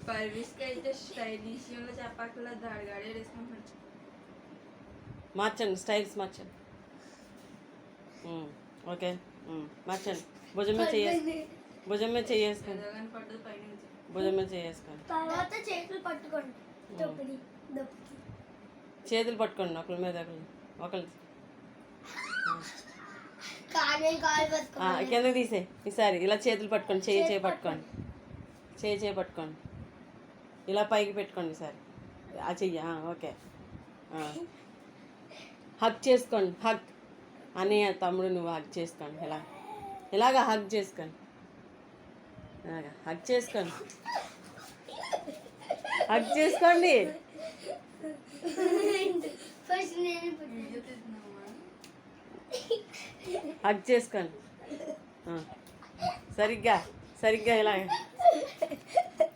పర్విస్కి అయితే స్టైలిష్ చెప్పక్కర్లా దాడిగాడే వేసుకుంటాడు. మార్చండి, స్టైల్స్ మార్చండి. ఓకే, మార్చండి. భుజం మీద చేసుకొని, భుజం మీద చేసుకొని, పడ్డది పైనుంచి. భుజం మీద చేసుకొని, తర్వాత చేతులు పట్టుకోండి. చేతులు పట్టుకోండి ఒకరి మీద ఒకరు. కింద తీసే ఈసారి ఇలా చేతులు పట్టుకోండి, చేయి పట్టుకోండి, చేయి పట్టుకోండి, ఇలా పైకి పెట్టుకోండి ఈసారి ఆ చెయ్యి. ఓకే, హగ్ చేసుకోండి. హగ్ అని తమ్ముడు నువ్వు హగ్ చేసుకోండి. ఇలాగా హగ్ చేసుకోండి, ఇలాగా హగ్ చేసుకోండి, హగ్ చేసుకోండి. హగ్ చేసుకోండి సరిగ్గా ఇలాగ